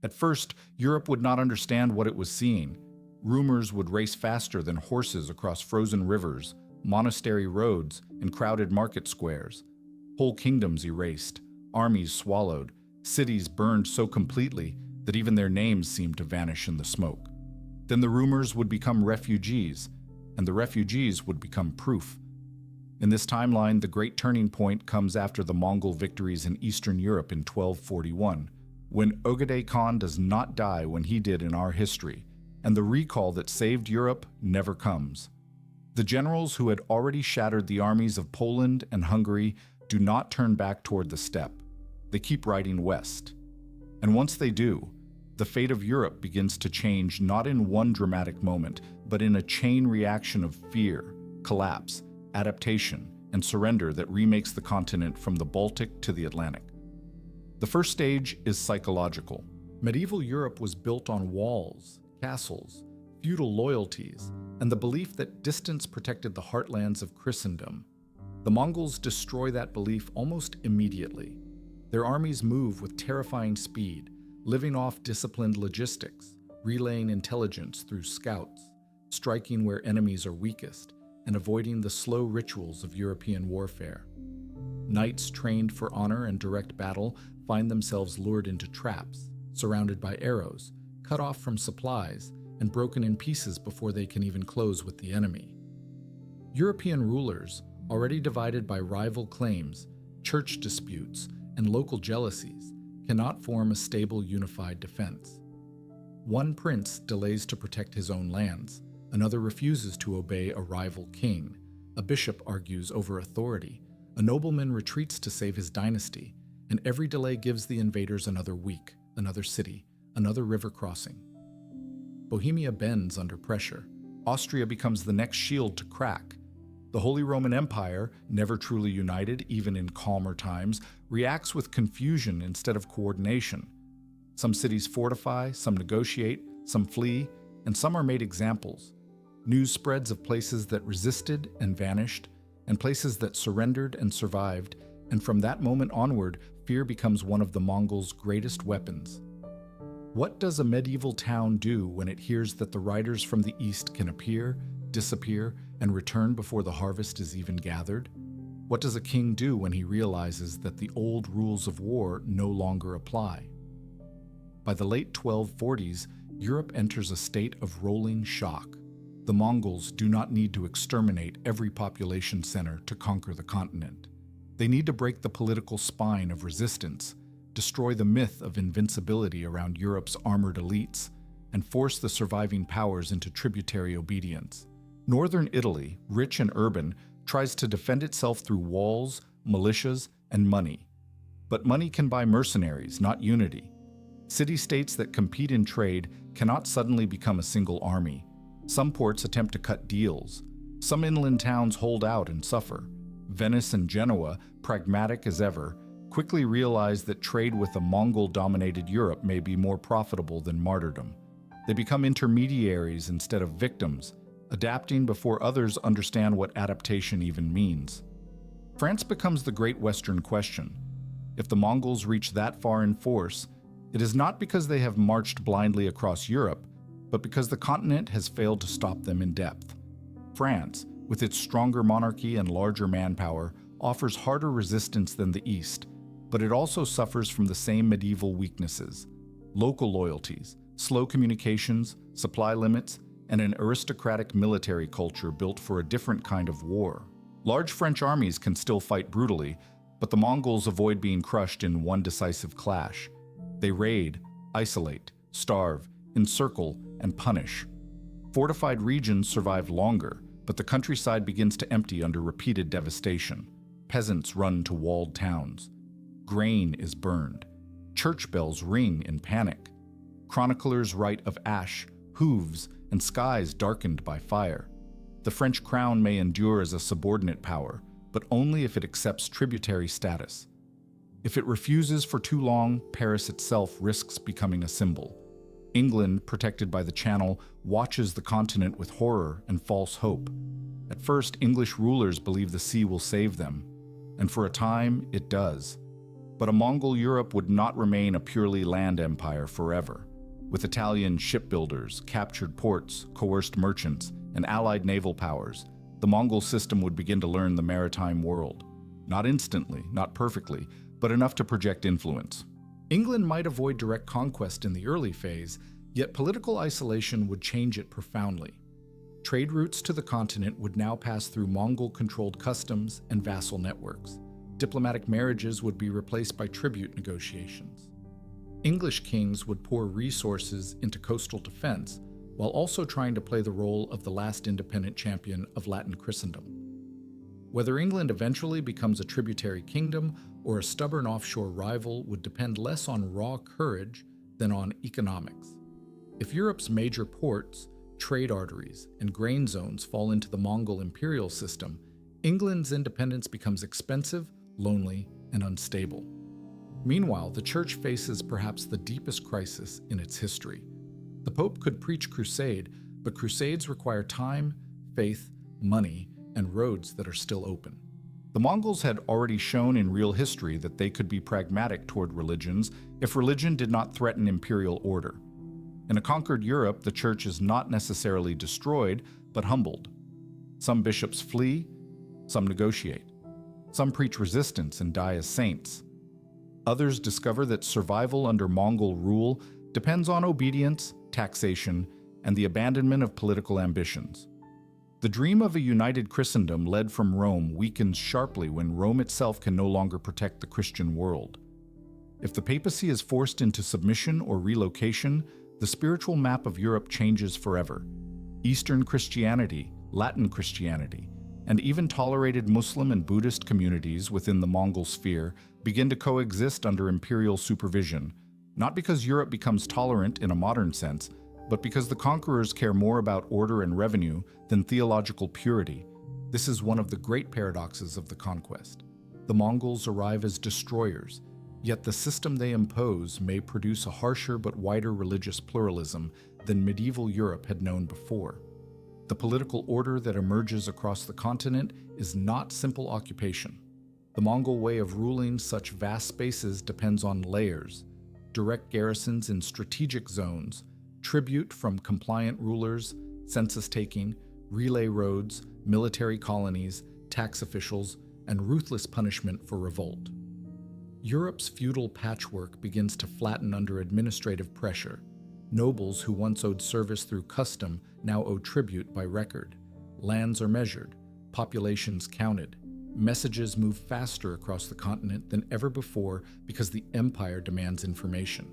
At first, Europe would not understand what it was seeing. Rumors would race faster than horses across frozen rivers, monastery roads, and crowded market squares. Whole kingdoms erased, armies swallowed, cities burned so completely that even their names seemed to vanish in the smoke. Then the rumors would become refugees, and the refugees would become proof. In this timeline, the great turning point comes after the Mongol victories in Eastern Europe in 1241, when Ögedei Khan does not die when he did in our history, and the recall that saved Europe never comes. The generals who had already shattered the armies of Poland and Hungary do not turn back toward the steppe. They keep riding west. And once they do, the fate of Europe begins to change not in one dramatic moment, but in a chain reaction of fear, collapse, adaptation, and surrender that remakes the continent from the Baltic to the Atlantic. The first stage is psychological. Medieval Europe was built on walls, castles, feudal loyalties, and the belief that distance protected the heartlands of Christendom. The Mongols destroy that belief almost immediately. Their armies move with terrifying speed, living off disciplined logistics, relaying intelligence through scouts, striking where enemies are weakest, and avoiding the slow rituals of European warfare. Knights trained for honor and direct battle find themselves lured into traps, surrounded by arrows, cut off from supplies, and broken in pieces before they can even close with the enemy. European rulers, already divided by rival claims, church disputes, and local jealousies, cannot form a stable, unified defense. One prince delays to protect his own lands, another refuses to obey a rival king, a bishop argues over authority, a nobleman retreats to save his dynasty, and every delay gives the invaders another week, another city, another river crossing. Bohemia bends under pressure. Austria becomes the next shield to crack. The Holy Roman Empire, never truly united even in calmer times, reacts with confusion instead of coordination. Some cities fortify, some negotiate, some flee, and some are made examples. News spreads of places that resisted and vanished, and places that surrendered and survived, and from that moment onward, fear becomes one of the Mongols' greatest weapons. What does a medieval town do when it hears that the riders from the east can appear, disappear, and return before the harvest is even gathered? What does a king do when he realizes that the old rules of war no longer apply? By the late 1240s, Europe enters a state of rolling shock. The Mongols do not need to exterminate every population center to conquer the continent. They need to break the political spine of resistance, destroy the myth of invincibility around Europe's armored elites, and force the surviving powers into tributary obedience. Northern Italy, rich and urban, tries to defend itself through walls, militias, and money. But money can buy mercenaries, not unity. City-states that compete in trade cannot suddenly become a single army. Some ports attempt to cut deals. Some inland towns hold out and suffer. Venice and Genoa, pragmatic as ever, quickly realize that trade with a Mongol-dominated Europe may be more profitable than martyrdom. They become intermediaries instead of victims, adapting before others understand what adaptation even means. France becomes the great Western question. If the Mongols reach that far in force, it is not because they have marched blindly across Europe, but because the continent has failed to stop them in depth. France, with its stronger monarchy and larger manpower, offers harder resistance than the East, but it also suffers from the same medieval weaknesses: local loyalties, slow communications, supply limits, and an aristocratic military culture built for a different kind of war. Large French armies can still fight brutally, but the Mongols avoid being crushed in one decisive clash. They raid, isolate, starve, encircle, and punish. Fortified regions survive longer, but the countryside begins to empty under repeated devastation. Peasants run to walled towns. Grain is burned. Church bells ring in panic. Chroniclers write of ash, hooves, and skies darkened by fire. The French crown may endure as a subordinate power, but only if it accepts tributary status. If it refuses for too long, Paris itself risks becoming a symbol. England, protected by the Channel, watches the continent with horror and false hope. At first, English rulers believe the sea will save them, and for a time, it does. But a Mongol Europe would not remain a purely land empire forever. With Italian shipbuilders, captured ports, coerced merchants, and allied naval powers, the Mongol system would begin to learn the maritime world. Not instantly, not perfectly, but enough to project influence. England might avoid direct conquest in the early phase, yet political isolation would change it profoundly. Trade routes to the continent would now pass through Mongol-controlled customs and vassal networks. Diplomatic marriages would be replaced by tribute negotiations. English kings would pour resources into coastal defense, while also trying to play the role of the last independent champion of Latin Christendom. Whether England eventually becomes a tributary kingdom or a stubborn offshore rival would depend less on raw courage than on economics. If Europe's major ports, trade arteries, and grain zones fall into the Mongol imperial system, England's independence becomes expensive, lonely, and unstable. Meanwhile, the Church faces perhaps the deepest crisis in its history. The Pope could preach crusade, but crusades require time, faith, money, and roads that are still open. The Mongols had already shown in real history that they could be pragmatic toward religions if religion did not threaten imperial order. In a conquered Europe, the Church is not necessarily destroyed, but humbled. Some bishops flee, some negotiate. Some preach resistance and die as saints. Others discover that survival under Mongol rule depends on obedience, taxation, and the abandonment of political ambitions. The dream of a united Christendom led from Rome weakens sharply when Rome itself can no longer protect the Christian world. If the papacy is forced into submission or relocation, the spiritual map of Europe changes forever. Eastern Christianity, Latin Christianity, and even tolerated Muslim and Buddhist communities within the Mongol sphere begin to coexist under imperial supervision, not because Europe becomes tolerant in a modern sense, but because the conquerors care more about order and revenue than theological purity. This is one of the great paradoxes of the conquest. The Mongols arrive as destroyers, yet the system they impose may produce a harsher but wider religious pluralism than medieval Europe had known before. The political order that emerges across the continent is not simple occupation. The Mongol way of ruling such vast spaces depends on layers, direct garrisons in strategic zones, tribute from compliant rulers, census-taking, relay roads, military colonies, tax officials, and ruthless punishment for revolt. Europe's feudal patchwork begins to flatten under administrative pressure. Nobles who once owed service through custom now owe tribute by record. Lands are measured, populations counted. Messages move faster across the continent than ever before because the empire demands information.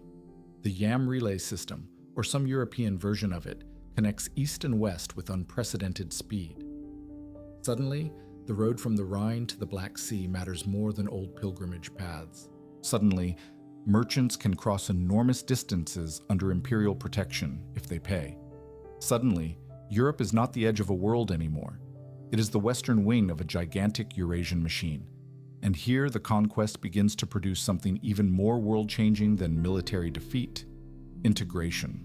The Yam relay system, or some European version of it, connects east and west with unprecedented speed. Suddenly, the road from the Rhine to the Black Sea matters more than old pilgrimage paths. Suddenly, merchants can cross enormous distances under imperial protection if they pay. Suddenly, Europe is not the edge of a world anymore. It is the western wing of a gigantic Eurasian machine. And here the conquest begins to produce something even more world-changing than military defeat: integration.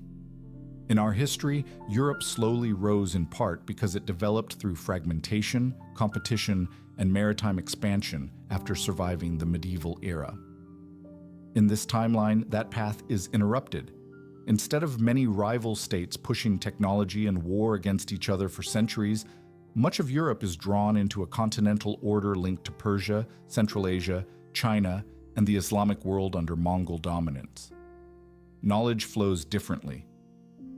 In our history, Europe slowly rose in part because it developed through fragmentation, competition, and maritime expansion after surviving the medieval era. In this timeline, that path is interrupted. Instead of many rival states pushing technology and war against each other for centuries, much of Europe is drawn into a continental order linked to Persia, Central Asia, China, and the Islamic world under Mongol dominance. Knowledge flows differently.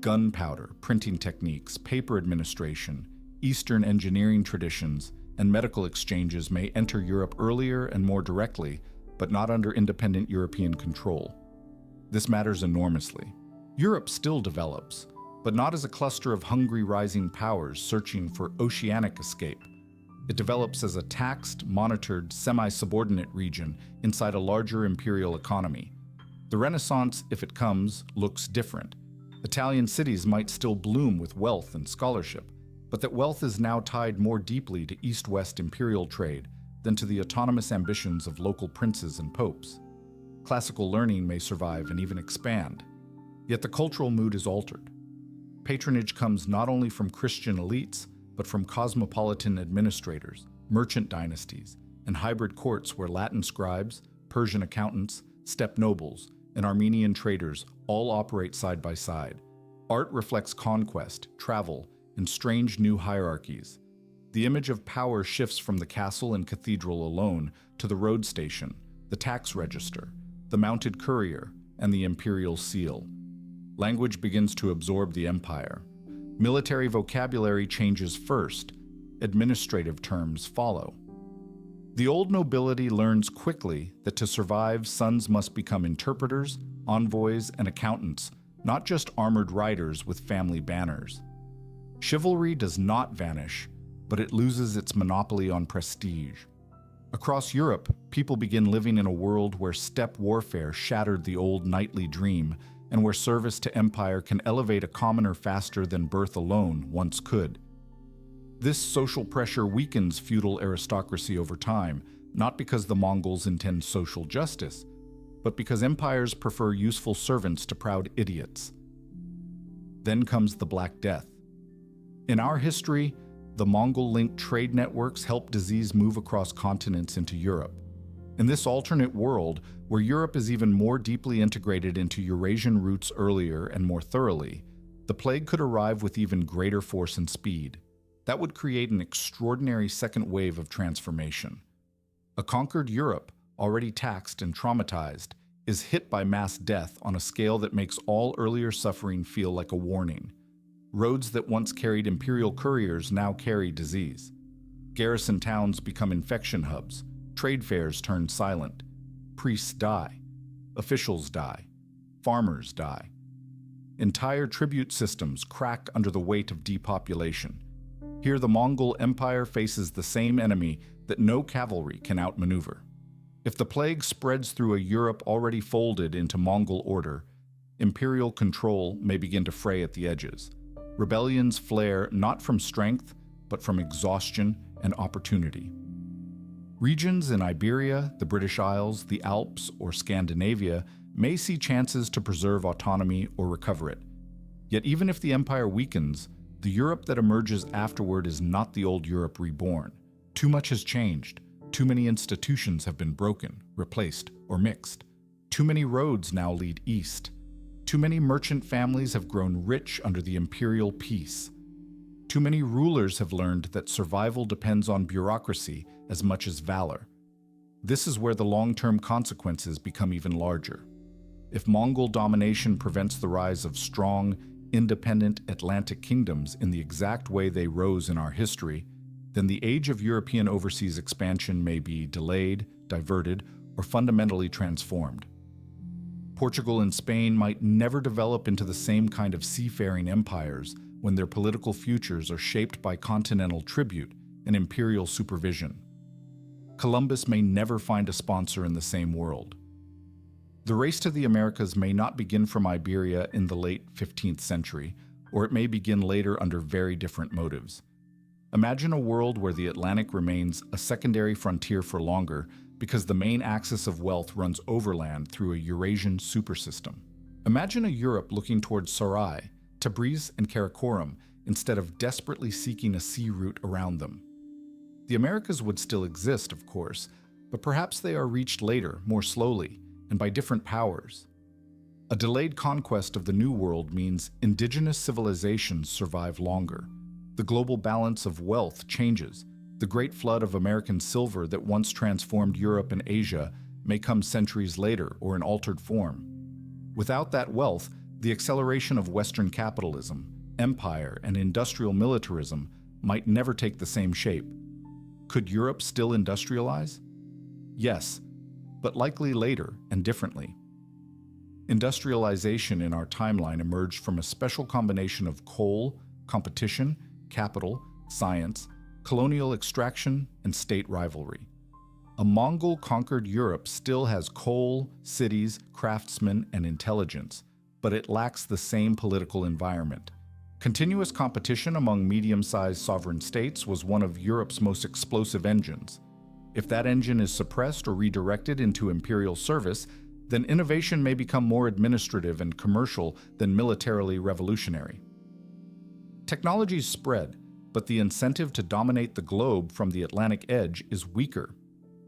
Gunpowder, printing techniques, paper administration, Eastern engineering traditions, and medical exchanges may enter Europe earlier and more directly, but not under independent European control. This matters enormously. Europe still develops, but not as a cluster of hungry rising powers searching for oceanic escape. It develops as a taxed, monitored, semi-subordinate region inside a larger imperial economy. The Renaissance, if it comes, looks different. Italian cities might still bloom with wealth and scholarship, but that wealth is now tied more deeply to East-West imperial trade than to the autonomous ambitions of local princes and popes. Classical learning may survive and even expand, yet the cultural mood is altered. Patronage comes not only from Christian elites, but from cosmopolitan administrators, merchant dynasties, and hybrid courts where Latin scribes, Persian accountants, steppe nobles, and Armenian traders all operate side by side. Art reflects conquest, travel, and strange new hierarchies. The image of power shifts from the castle and cathedral alone to the road station, the tax register, the mounted courier, and the imperial seal. Language begins to absorb the empire. Military vocabulary changes first. Administrative terms follow. The old nobility learns quickly that to survive, sons must become interpreters, envoys, and accountants, not just armored riders with family banners. Chivalry does not vanish, but it loses its monopoly on prestige. Across Europe, people begin living in a world where steppe warfare shattered the old knightly dream, and where service to empire can elevate a commoner faster than birth alone once could. This social pressure weakens feudal aristocracy over time, not because the Mongols intend social justice, but because empires prefer useful servants to proud idiots. Then comes the Black Death. In our history, the Mongol-linked trade networks helped disease move across continents into Europe. In this alternate world, where Europe is even more deeply integrated into Eurasian roots earlier and more thoroughly, the plague could arrive with even greater force and speed. That would create an extraordinary second wave of transformation. A conquered Europe, already taxed and traumatized, is hit by mass death on a scale that makes all earlier suffering feel like a warning. Roads that once carried imperial couriers now carry disease. Garrison towns become infection hubs. Trade fairs turn silent. Priests die. Officials die. Farmers die. Entire tribute systems crack under the weight of depopulation. Here the Mongol Empire faces the same enemy that no cavalry can outmaneuver. If the plague spreads through a Europe already folded into Mongol order, imperial control may begin to fray at the edges. Rebellions flare not from strength, but from exhaustion and opportunity. Regions in Iberia, the British Isles, the Alps, or Scandinavia may see chances to preserve autonomy or recover it. Yet even if the empire weakens, the Europe that emerges afterward is not the old Europe reborn. Too much has changed. Too many institutions have been broken, replaced, or mixed. Too many roads now lead east. Too many merchant families have grown rich under the imperial peace. Too many rulers have learned that survival depends on bureaucracy as much as valor. This is where the long-term consequences become even larger. If Mongol domination prevents the rise of strong, independent Atlantic kingdoms in the exact way they rose in our history, then the age of European overseas expansion may be delayed, diverted, or fundamentally transformed. Portugal and Spain might never develop into the same kind of seafaring empires when their political futures are shaped by continental tribute and imperial supervision. Columbus may never find a sponsor in the same world. The race to the Americas may not begin from Iberia in the late 15th century, or it may begin later under very different motives. Imagine a world where the Atlantic remains a secondary frontier for longer because the main axis of wealth runs overland through a Eurasian supersystem. Imagine a Europe looking towards Sarai, Tabriz, and Karakorum instead of desperately seeking a sea route around them. The Americas would still exist, of course, but perhaps they are reached later, more slowly, and by different powers. A delayed conquest of the New World means indigenous civilizations survive longer. The global balance of wealth changes. The great flood of American silver that once transformed Europe and Asia may come centuries later or in altered form. Without that wealth, the acceleration of Western capitalism, empire, and industrial militarism might never take the same shape. Could Europe still industrialize? Yes, but likely later and differently. Industrialization in our timeline emerged from a special combination of coal, competition, capital, science, colonial extraction, and state rivalry. A Mongol-conquered Europe still has coal, cities, craftsmen, and intelligence, but it lacks the same political environment. Continuous competition among medium-sized sovereign states was one of Europe's most explosive engines. If that engine is suppressed or redirected into imperial service, then innovation may become more administrative and commercial than militarily revolutionary. Technologies spread, but the incentive to dominate the globe from the Atlantic edge is weaker.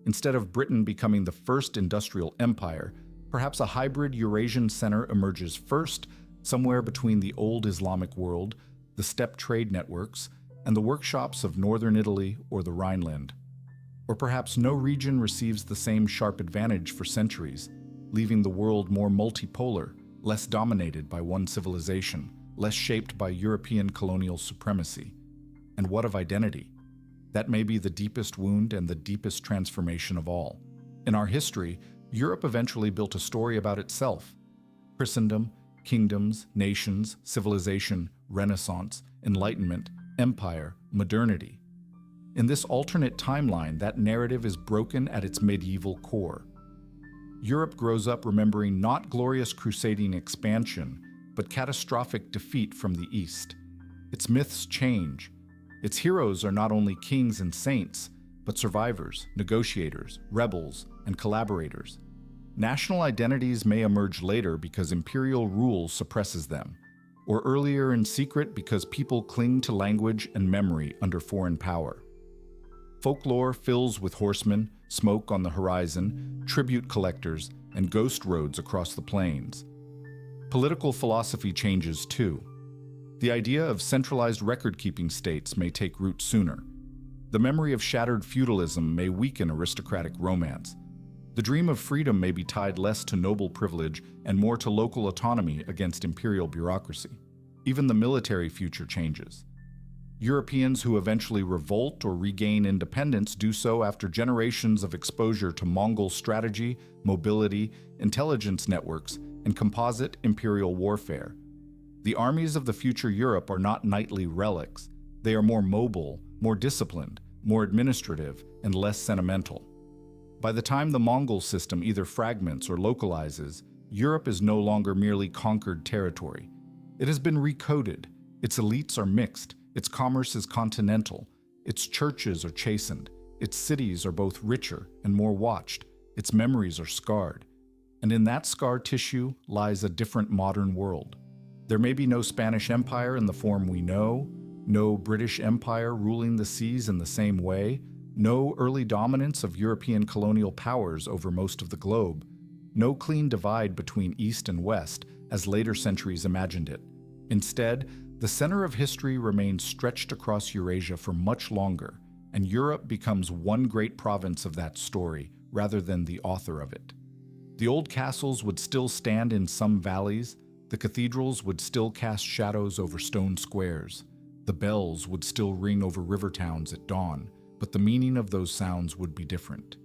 Instead of Britain becoming the first industrial empire, perhaps a hybrid Eurasian center emerges first, somewhere between the old Islamic world, the steppe trade networks, and the workshops of northern Italy or the Rhineland. Or perhaps no region receives the same sharp advantage for centuries, leaving the world more multipolar, less dominated by one civilization, less shaped by European colonial supremacy. And what of identity? That may be the deepest wound and the deepest transformation of all. In our history, Europe eventually built a story about itself. Christendom, kingdoms, nations, civilization, Renaissance, Enlightenment, empire, modernity. In this alternate timeline, that narrative is broken at its medieval core. Europe grows up remembering not glorious crusading expansion, but catastrophic defeat from the East. Its myths change. Its heroes are not only kings and saints, but survivors, negotiators, rebels, and collaborators. National identities may emerge later because imperial rule suppresses them, or earlier in secret because people cling to language and memory under foreign power. Folklore fills with horsemen, smoke on the horizon, tribute collectors, and ghost roads across the plains. Political philosophy changes too. The idea of centralized record-keeping states may take root sooner. The memory of shattered feudalism may weaken aristocratic romance. The dream of freedom may be tied less to noble privilege and more to local autonomy against imperial bureaucracy. Even the military future changes. Europeans who eventually revolt or regain independence do so after generations of exposure to Mongol strategy, mobility, intelligence networks, and composite imperial warfare. The armies of the future Europe are not knightly relics. They are more mobile, more disciplined, more administrative, and less sentimental. By the time the Mongol system either fragments or localizes, Europe is no longer merely conquered territory. It has been recoded. Its elites are mixed. Its commerce is continental. Its churches are chastened. Its cities are both richer and more watched. Its memories are scarred. And in that scar tissue lies a different modern world. There may be no Spanish Empire in the form we know, no British Empire ruling the seas in the same way, no early dominance of European colonial powers over most of the globe, no clean divide between East and West as later centuries imagined it. Instead, the center of history remains stretched across Eurasia for much longer, and Europe becomes one great province of that story rather than the author of it. The old castles would still stand in some valleys, the cathedrals would still cast shadows over stone squares, the bells would still ring over river towns at dawn, but the meaning of those sounds would be different.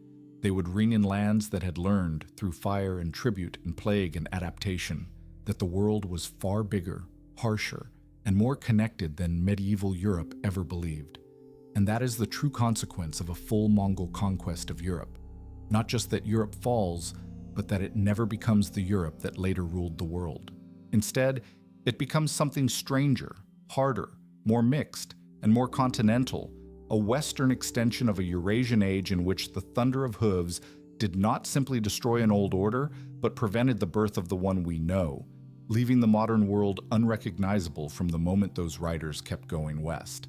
They would ring in lands that had learned, through fire and tribute and plague and adaptation, that the world was far bigger, harsher, and more connected than medieval Europe ever believed. And that is the true consequence of a full Mongol conquest of Europe. Not just that Europe falls, but that it never becomes the Europe that later ruled the world. Instead, it becomes something stranger, harder, more mixed, and more continental, a Western extension of a Eurasian age in which the thunder of hooves did not simply destroy an old order, but prevented the birth of the one we know, leaving the modern world unrecognizable from the moment those riders kept going west.